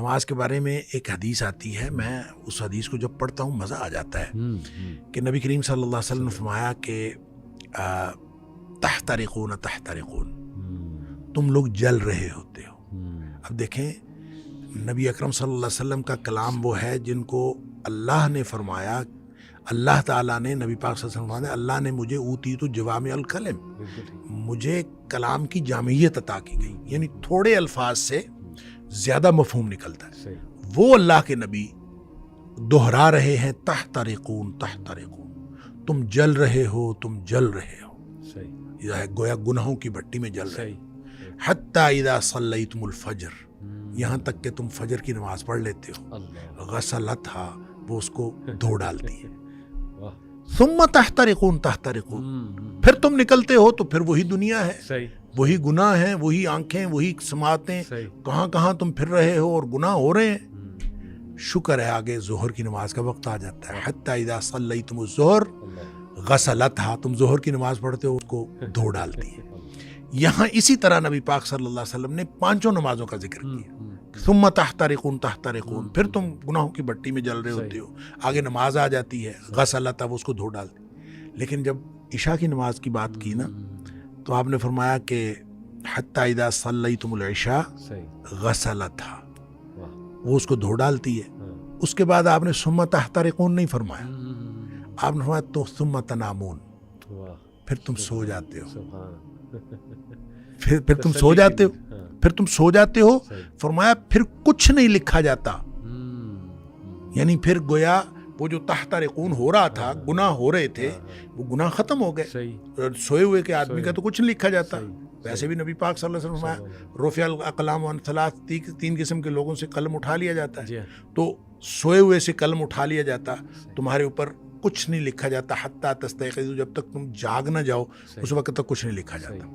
نماز کے بارے میں ایک حدیث آتی ہے، میں اس حدیث کو جب پڑھتا ہوں مزہ آ جاتا ہے کہ نبی کریم صلی اللہ علیہ وسلم نے فرمایا کہ تحترقون تحترقون، تم لوگ جل رہے ہوتے ہو۔ اب دیکھیں نبی اکرم صلی اللہ علیہ وسلم کا کلام وہ ہے جن کو اللہ نے فرمایا، اللہ تعالیٰ نے نبی پاک صلی اللہ علیہ وسلم فرمایا اللہ نے مجھے اوتیت جوامع الکلم، مجھے کلام کی جامعیت عطا کی گئی، یعنی تھوڑے الفاظ سے زیادہ مفہوم نکلتا ہے۔ وہ اللہ کے نبی دہرا رہے ہیں تحترقون تحترقون، تم جل رہے ہو، تم جل رہے ہو، یہ ہے گویا گناہوں کی بھٹی میں جل رہے ہو۔ حتی اذا صلیتم الفجر، یہاں تک کہ تم فجر کی نماز پڑھ لیتے ہو، غسلتھا، وہ اس کو دھو ڈالتی ہے، ثم تحترقون تحترقون، پھر تم نکلتے ہو تو پھر وہی دنیا ہے، وہی گناہ ہیں، وہی آنکھیں، وہی سماعتیں، کہاں کہاں تم پھر رہے ہو اور گناہ ہو رہے ہیں۔ شکر ہے آگے ظہر کی نماز کا وقت آ جاتا ہے، حتی اذا صلیتم الظہر غسلتھا، تم ظہر کی نماز پڑھتے ہو اس کو دھو ڈالتی ہے۔ یہاں اسی طرح نبی پاک صلی اللہ علیہ وسلم نے پانچوں نمازوں کا ذکر کیا، ثم تحترقون تحترقون، پھر تم گناہوں کی بٹی میں جل رہے ہوتے ہو، آگے نماز آ جاتی ہے، غسلتھا، وہ اس کو دھو ڈالتی۔ لیکن جب عشاء کی نماز کی بات کی نا تو آپ نے فرمایا کہ حتی اذا صلیتم العشاء غسلتھا، وہ اس کو دھو ڈالتی ہے۔ اس کے بعد آپ نے ثم تحترقون نہیں فرمایا، آپ نے فرمایا تو ثم تنامون، پھر تم سو جاتے ہو، پھر تم سو جاتے ہو، پھر تم سو جاتے ہو۔ فرمایا پھر کچھ نہیں لکھا جاتا، یعنی پھر گویا وہ جو تحترقون ہو رہا تھا، گناہ ہو رہے تھے، وہ گناہ ختم ہو گئے۔ سوئے ہوئے کے آدمی کا تو کچھ نہیں لکھا جاتا۔ ویسے بھی نبی پاک صلی اللہ علیہ وسلم فرمایا رفع الاقلام عن ثلاث، تین قسم کے لوگوں سے قلم اٹھا لیا جاتا ہے، تو سوئے ہوئے سے قلم اٹھا لیا جاتا، تمہارے اوپر کچھ نہیں لکھا جاتا حتی تستيقظوا، جب تک تم جاگ نہ جاؤ اس وقت تک کچھ نہیں لکھا جاتا۔